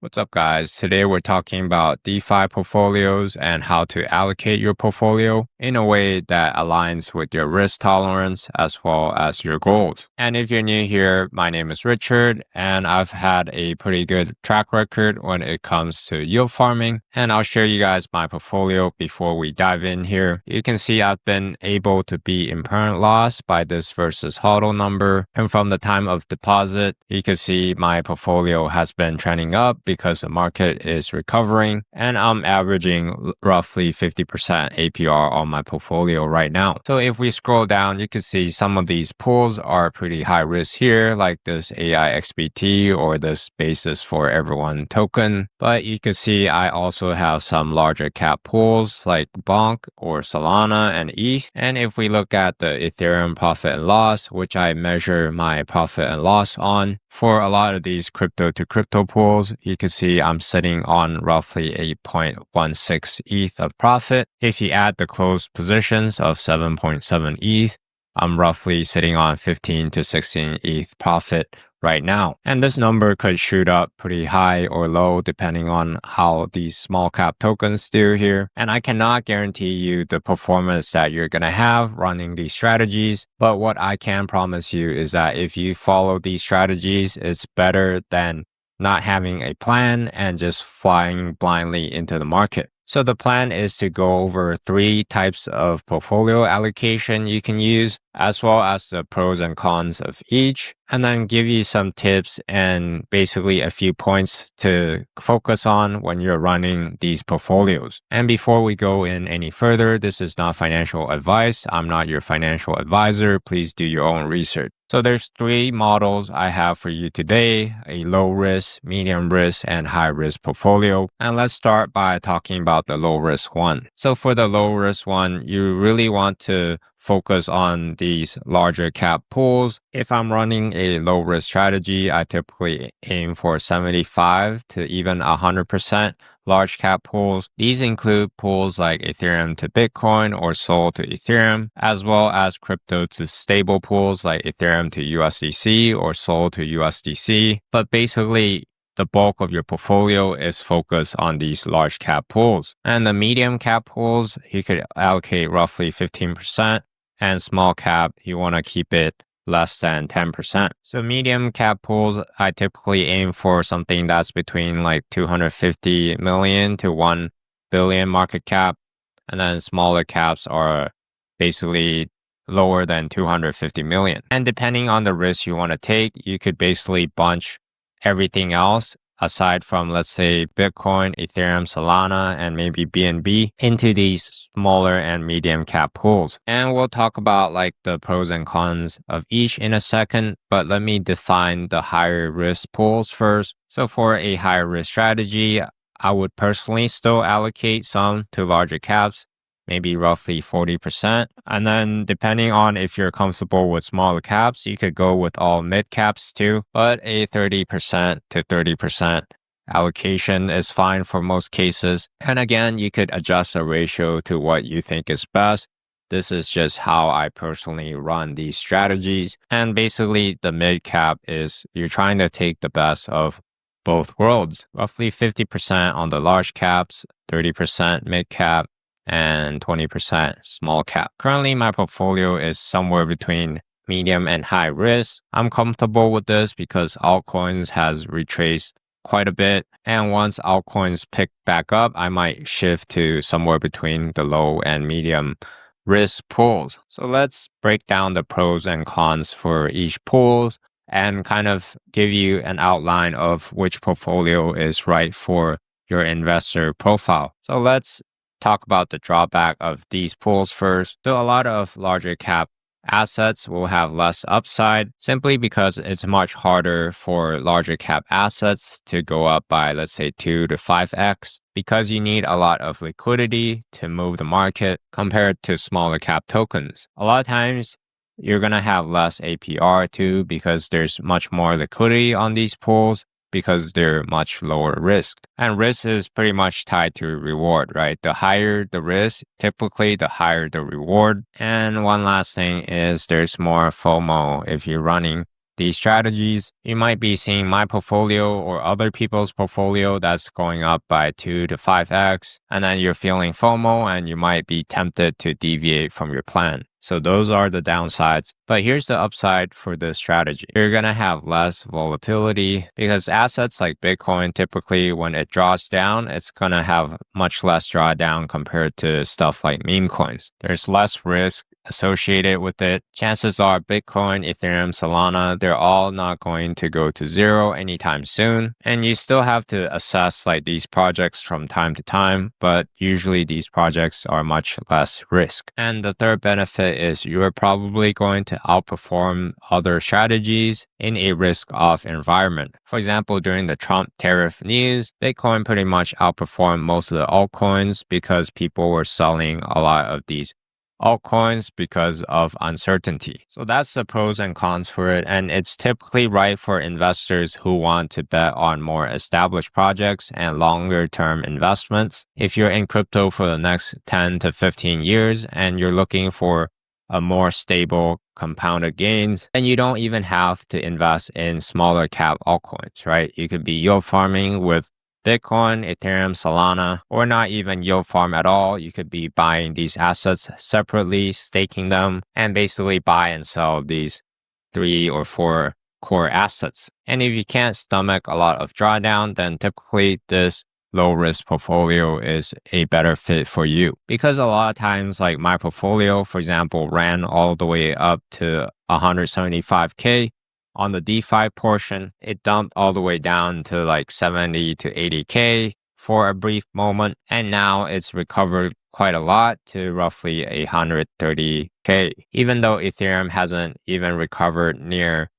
What's up, guys? Today we're talking about DeFi portfolios and how to allocate your portfolio in a way that aligns with your risk tolerance as well as your goals. And if you're new here, my name is Richard, and I've had a pretty good track record when it comes to yield farming. And I'll share you guys my portfolio before we dive in here. You can see I've been able to be in permanent loss by this versus HODL number. And from the time of deposit, you can see my portfolio has been trending up because the market is recovering, and I'm averaging roughly 50% APR on my portfolio right now. So if we scroll down, you can see some of these pools are pretty high risk here, like this AI XBT or this basis for everyone token. But you can see I also have some larger cap pools like Bonk or Solana and ETH. And if we look at the Ethereum profit and loss, which I measure my profit and loss on, for a lot of these crypto to crypto pools, you can see I'm sitting on roughly 8.16 ETH of profit. If you add the closed positions of 7.7 ETH, I'm roughly sitting on 15 to 16 ETH profit right now. And this number could shoot up pretty high or low depending on how these small cap tokens do here. And I cannot guarantee you the performance that you're going to have running these strategies. But what I can promise you is that if you follow these strategies, it's better than not having a plan and just flying blindly into the market. So the plan is to go over 3 types of portfolio allocation you can use, as well as the pros and cons of each, and then give you some tips and basically a few points to focus on when you're running these portfolios. And before we go in any further, this is not financial advice. I'm not your financial advisor. Please do your own research. So there's 3 models I have for you today: a low risk, medium risk, and high risk portfolio. And let's start by talking about the low risk one. So for the low risk one, you really want to focus on these larger cap pools. If I'm running a low risk strategy, I typically aim for 75 to even 100% large cap pools. These include pools like Ethereum to Bitcoin or Sol to Ethereum, as well as crypto to stable pools like Ethereum to USDC or Sol to USDC. But basically, the bulk of your portfolio is focused on these large cap pools. And the medium cap pools, you could allocate roughly 15%, and small cap, you want to keep it less than 10%. So medium cap pools, I typically aim for something that's between like 250 million to 1 billion market cap. And then smaller caps are basically lower than 250 million. And depending on the risk you want to take, you could basically bunch everything else aside from, let's say, Bitcoin, Ethereum, Solana, and maybe BNB into these smaller and medium cap pools. And we'll talk about like the pros and cons of each in a second, but let me define the higher risk pools first. So for a higher risk strategy, I would personally still allocate some to larger caps, maybe roughly 40%. And then depending on if you're comfortable with smaller caps, you could go with all mid caps too. But a 30% to 30% allocation is fine for most cases. And again, you could adjust a ratio to what you think is best. This is just how I personally run these strategies. And basically the mid cap is you're trying to take the best of both worlds. Roughly 50% on the large caps, 30% mid cap, and 20% small cap. Currently, my portfolio is somewhere between medium and high risk. I'm comfortable with this because altcoins has retraced quite a bit. And once altcoins pick back up, I might shift to somewhere between the low and medium risk pools. So let's break down the pros and cons for each pool and kind of give you an outline of which portfolio is right for your investor profile. So let's talk about the drawback of these pools first. So a lot of larger cap assets will have less upside simply because it's much harder for larger cap assets to go up by, let's say, 2 to 5x because you need a lot of liquidity to move the market compared to smaller cap tokens. A lot of times you're going to have less APR too because there's much more liquidity on these pools, because they're much lower risk. And risk is pretty much tied to reward, right? The higher the risk, typically the higher the reward. And one last thing is there's more FOMO if you're running these strategies, you might be seeing my portfolio or other people's portfolio that's going up by 2 to 5x, and then you're feeling FOMO and you might be tempted to deviate from your plan. So those are the downsides. But here's the upside for this strategy. You're going to have less volatility because assets like Bitcoin, typically when it draws down, it's going to have much less drawdown compared to stuff like meme coins. There's less risk associated with it. Chances are Bitcoin, Ethereum, Solana, they're all not going to go to zero anytime soon. And you still have to assess like these projects from time to time, but usually these projects are much less risk. And the third benefit is you're probably going to outperform other strategies in a risk-off environment. For example, during the Trump tariff news, Bitcoin pretty much outperformed most of the altcoins because people were selling a lot of these altcoins because of uncertainty. So that's the pros and cons for it. And it's typically right for investors who want to bet on more established projects and longer term investments. If you're in crypto for the next 10 to 15 years and you're looking for a more stable compounded gains, then you don't even have to invest in smaller cap altcoins, right? You could be yield farming with Bitcoin, Ethereum, Solana, or not even yield farm at all. You could be buying these assets separately, staking them, and basically buy and sell these 3 or 4 core assets. And if you can't stomach a lot of drawdown, then typically this low risk portfolio is a better fit for you. Because a lot of times, like my portfolio, for example, ran all the way up to 175K. On the DeFi portion, it dumped all the way down to like 70 to 80K for a brief moment. And now it's recovered quite a lot to roughly 130K, even though Ethereum hasn't even recovered near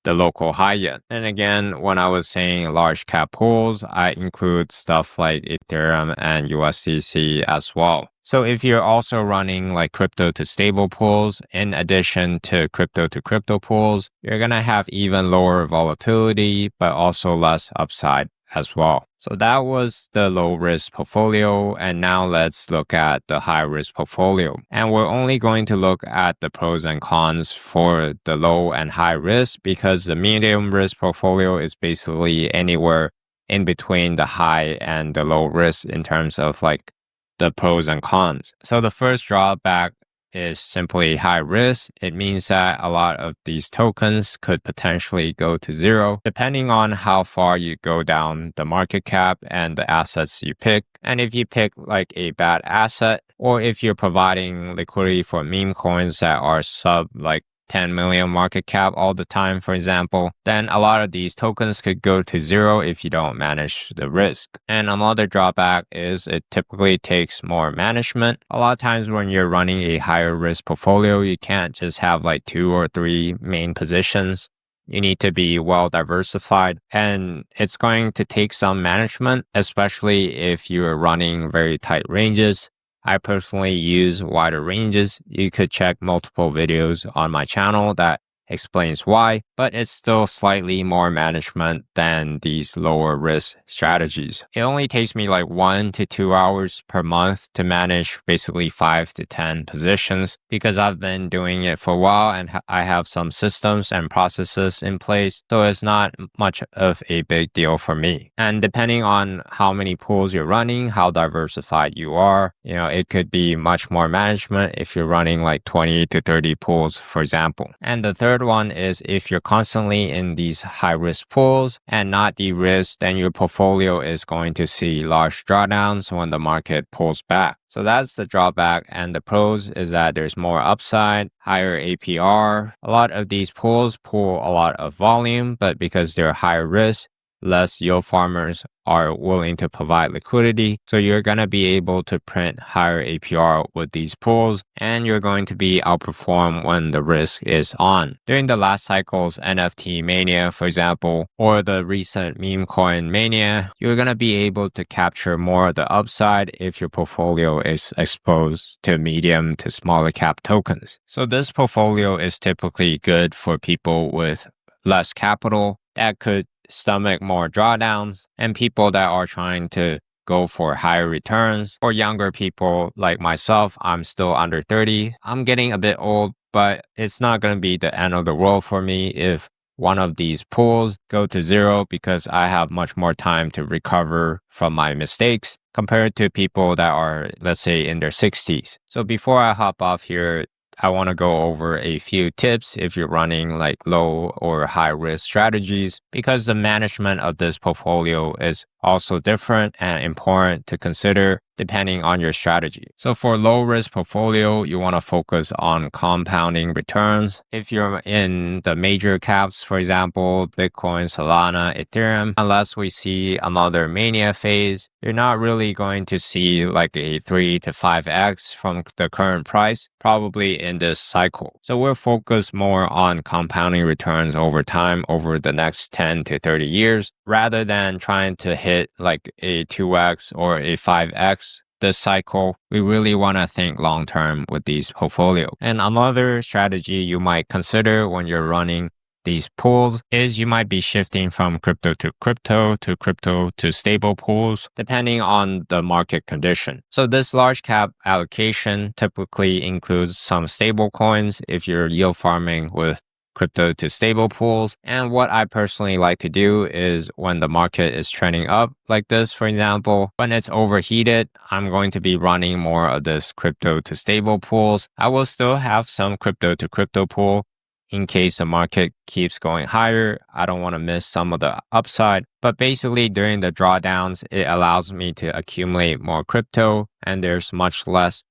the local high yet. And again, when I was saying large cap pools, I include stuff like Ethereum and USDC as well. So if you're also running like crypto to stable pools, in addition to crypto pools, you're going to have even lower volatility, but also less upside as well. So that was the low risk portfolio. And now let's look at the high risk portfolio. And we're only going to look at the pros and cons for the low and high risk because the medium risk portfolio is basically anywhere in between the high and the low risk in terms of like the pros and cons. So the first drawback is simply high risk. It means that a lot of these tokens could potentially go to zero, depending on how far you go down the market cap and the assets you pick. And if you pick like a bad asset, or if you're providing liquidity for meme coins that are sub like 10 million market cap all the time, for example, then a lot of these tokens could go to zero if you don't manage the risk. And another drawback is it typically takes more management. A lot of times when you're running a higher risk portfolio, you can't just have like 2 or 3 main positions. You need to be well diversified, and it's going to take some management, especially if you're running very tight ranges. I personally use wider ranges. You could check multiple videos on my channel that explains why, but it's still slightly more management than these lower risk strategies. It only takes me like 1 to 2 hours per month to manage basically 5 to 10 positions because I've been doing it for a while and I have some systems and processes in place. So it's not much of a big deal for me. And depending on how many pools you're running, how diversified you are, it could be much more management if you're running like 20 to 30 pools, for example. And the third one is if you're constantly in these high risk pools and not de-risked, then your portfolio is going to see large drawdowns when the market pulls back. So that's the drawback. And the pros is that there's more upside, higher APR. A lot of these pools pull a lot of volume, but because they're higher risk, less yield farmers are willing to provide liquidity. So you're going to be able to print higher APR with these pools, and you're going to be outperformed when the risk is on. During the last cycle's NFT mania, for example, or the recent meme coin mania, you're going to be able to capture more of the upside if your portfolio is exposed to medium to smaller cap tokens. So this portfolio is typically good for people with less capital that could stomach more drawdowns, and people that are trying to go for higher returns. For younger people like myself, I'm still under 30. I'm getting a bit old, but it's not going to be the end of the world for me if one of these pools go to zero because I have much more time to recover from my mistakes compared to people that are, let's say, in their 60s. So before I hop off here, I want to go over a few tips if you're running like low or high risk strategies, because the management of this portfolio is also different and important to consider depending on your strategy. So for low risk portfolio, you want to focus on compounding returns. If you're in the major caps, for example, Bitcoin, Solana, Ethereum, unless we see another mania phase, you're not really going to see like a 3 to 5x from the current price, probably in this cycle. So we're focused more on compounding returns over time over the next 10 to 30 years, rather than trying to hit like a 2x or a 5x this cycle. We really want to think long term with these portfolio. And another strategy you might consider when you're running these pools is you might be shifting from crypto to stable pools, depending on the market condition. So this large cap allocation typically includes some stable coins if you're yield farming with crypto to stable pools. And what I personally like to do is when the market is trending up like this, for example, when it's overheated, I'm going to be running more of this crypto to stable pools. I will still have some crypto to crypto pool in case the market keeps going higher. I don't want to miss some of the upside. But basically during the drawdowns, it allows me to accumulate more crypto, and there's much less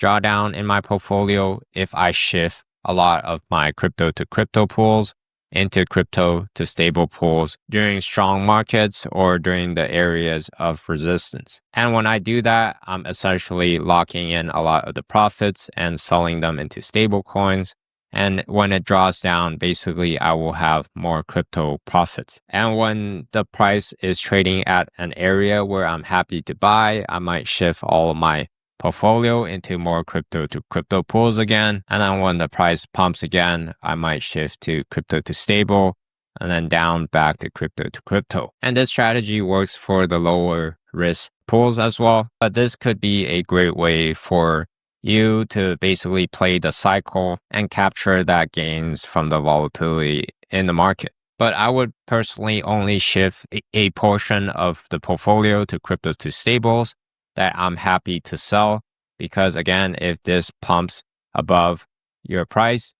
drawdown in my portfolio if I shift a lot of my crypto to crypto pools into crypto to stable pools during strong markets or during the areas of resistance. And when I do that, I'm essentially locking in a lot of the profits and selling them into stable coins. And when it draws down, basically I will have more crypto profits. And when the price is trading at an area where I'm happy to buy, I might shift all of my portfolio into more crypto to crypto pools again. And then when the price pumps again, I might shift to crypto to stable and then down back to crypto. And this strategy works for the lower risk pools as well. But this could be a great way for you to basically play the cycle and capture that gains from the volatility in the market. But I would personally only shift a portion of the portfolio to crypto to stables that I'm happy to sell, because again, if this pumps above your price,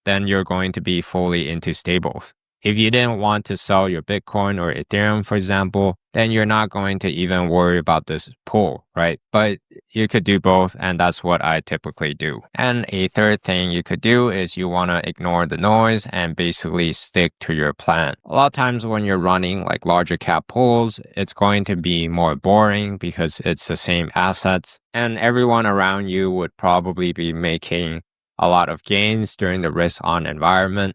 then you're going to be fully into stables. If you didn't want to sell your Bitcoin or Ethereum, for example, then you're not going to even worry about this pool, right? But you could do both, and that's what I typically do. And a third thing you could do is you want to ignore the noise and basically stick to your plan. A lot of times when you're running like larger cap pools, it's going to be more boring because it's the same assets, and everyone around you would probably be making a lot of gains during the risk on environment.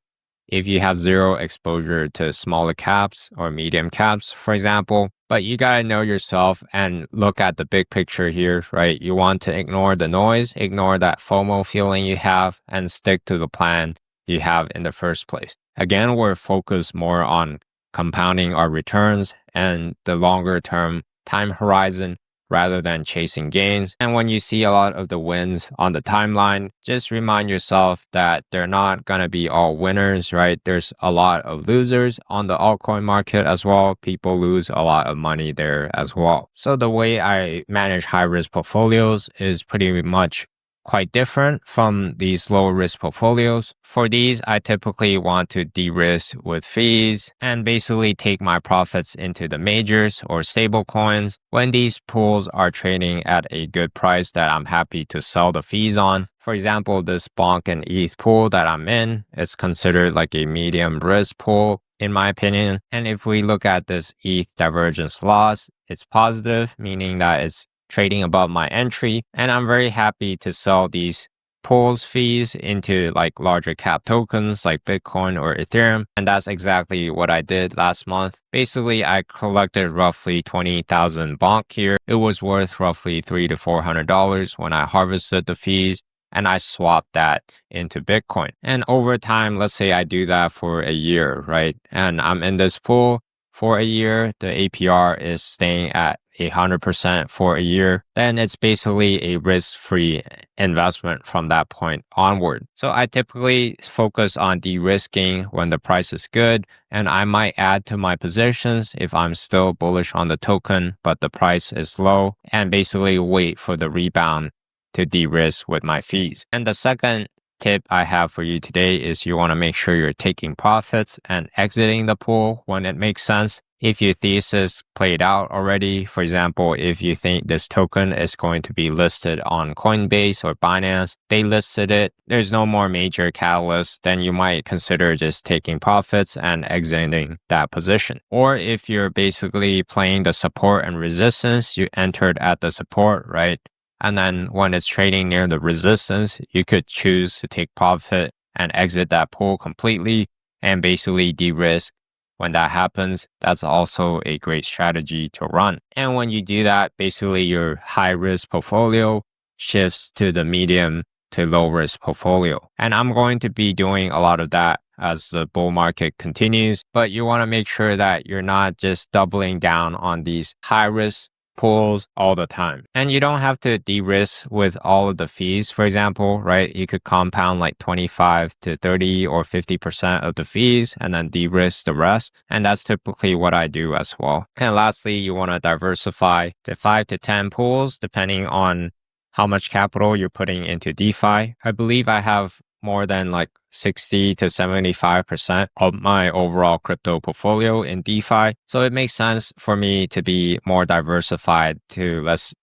If you have zero exposure to smaller caps or medium caps, for example, but you gotta know yourself and look at the big picture here, right? You want to ignore the noise, ignore that FOMO feeling you have, and stick to the plan you have in the first place. Again, we're focused more on compounding our returns and the longer term time horizon rather than chasing gains. And when you see a lot of the wins on the timeline, just remind yourself that they're not going to be all winners, right? There's a lot of losers on the altcoin market as well. People lose a lot of money there as well. So the way I manage high risk portfolios is pretty much quite different from these low risk portfolios. For these, I typically want to de-risk with fees and basically take my profits into the majors or stable coins when these pools are trading at a good price that I'm happy to sell the fees on. For example, this Bonk and ETH pool that I'm in, it's considered like a medium risk pool in my opinion. And if we look at this ETH divergence loss, it's positive, meaning that it's trading above my entry, and I'm very happy to sell these pools fees into like larger cap tokens like Bitcoin or Ethereum. And that's exactly what I did last month. Basically, I collected roughly 20,000 bonk here. It was worth roughly $300 to $400 when I harvested the fees, and I swapped that into Bitcoin. And over time, let's say I do that for a year, right? And I'm in this pool for a year, the APR is staying at 100% for a year, then it's basically a risk-free investment from that point onward. So I typically focus on de-risking when the price is good, and I might add to my positions if I'm still bullish on the token, but the price is low, and basically wait for the rebound to de-risk with my fees. And the second tip I have for you today is you want to make sure you're taking profits and exiting the pool when it makes sense. If your thesis played out already, for example, if you think this token is going to be listed on Coinbase or Binance, they listed it, there's no more major catalyst, then you might consider just taking profits and exiting that position. Or if you're basically playing the support and resistance, you entered at the support, right? And then when it's trading near the resistance, you could choose to take profit and exit that pool completely and basically de-risk. When that happens, that's also a great strategy to run. And when you do that, basically your high risk portfolio shifts to the medium to low risk portfolio. And I'm going to be doing a lot of that as the bull market continues, but you want to make sure that you're not just doubling down on these high risk pools all the time. And you don't have to de-risk with all of the fees, for example, right? You could compound like 25 to 30 or 50% of the fees and then de-risk the rest. And that's typically what I do as well. And lastly, you want to diversify to 5 to 10 pools depending on how much capital you're putting into DeFi. I believe I have more than like 60 to 75% of my overall crypto portfolio in DeFi. So it makes sense for me to be more diversified to let's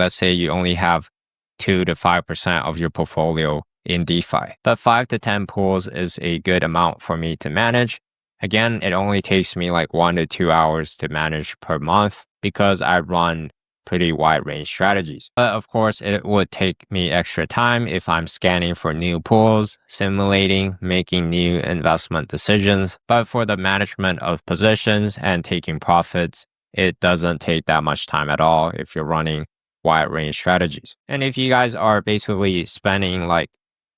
say you only have 2 to 5% of your portfolio in DeFi. But 5 to 10 pools is a good amount for me to manage. Again, it only takes me like 1 to 2 hours to manage per month because I run pretty wide range strategies. But of course, it would take me extra time if I'm scanning for new pools, simulating, making new investment decisions. But for the management of positions and taking profits, it doesn't take that much time at all if you're running wide range strategies. And if you guys are basically spending like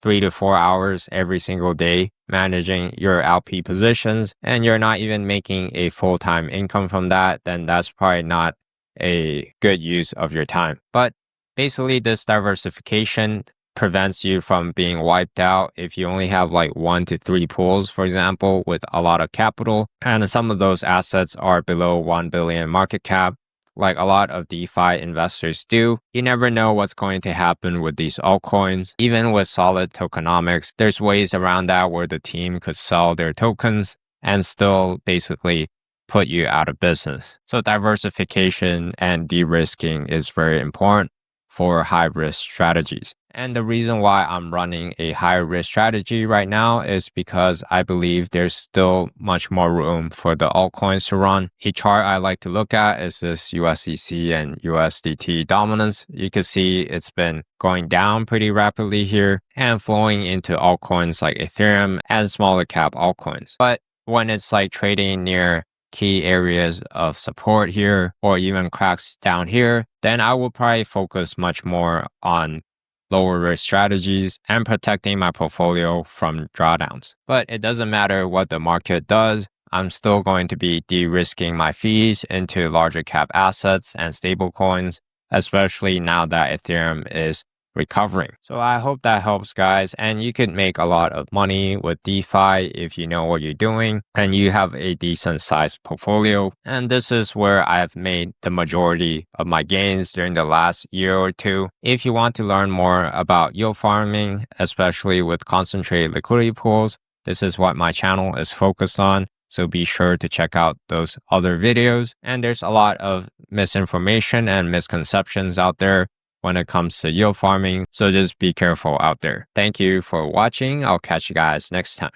3 to 4 hours every single day managing your LP positions and you're not even making a full-time income from that, then that's probably not a good use of your time. But basically this diversification prevents you from being wiped out if you only have like 1 to 3 pools, for example, with a lot of capital. And some of those assets are below 1 billion market cap, like a lot of DeFi investors do. You never know what's going to happen with these altcoins. Even with solid tokenomics, there's ways around that where the team could sell their tokens and still basically put you out of business. So diversification and de-risking is very important for high-risk strategies. And the reason why I'm running a high-risk strategy right now is because I believe there's still much more room for the altcoins to run. A chart I like to look at is this USDC and USDT dominance. You can see it's been going down pretty rapidly here and flowing into altcoins like Ethereum and smaller cap altcoins. But when it's like trading near key areas of support here or even cracks down here, then I will probably focus much more on lower risk strategies and protecting my portfolio from drawdowns. But it doesn't matter what the market does, I'm still going to be de-risking my fees into larger cap assets and stablecoins, especially now that Ethereum is recovering. So I hope that helps, guys. And you can make a lot of money with DeFi if you know what you're doing and you have a decent sized portfolio. And this is where I've made the majority of my gains during the last year or two. If you want to learn more about yield farming, especially with concentrated liquidity pools, this is what my channel is focused on. So be sure to check out those other videos. And there's a lot of misinformation and misconceptions out there when it comes to yield farming. So just be careful out there. Thank you for watching. I'll catch you guys next time.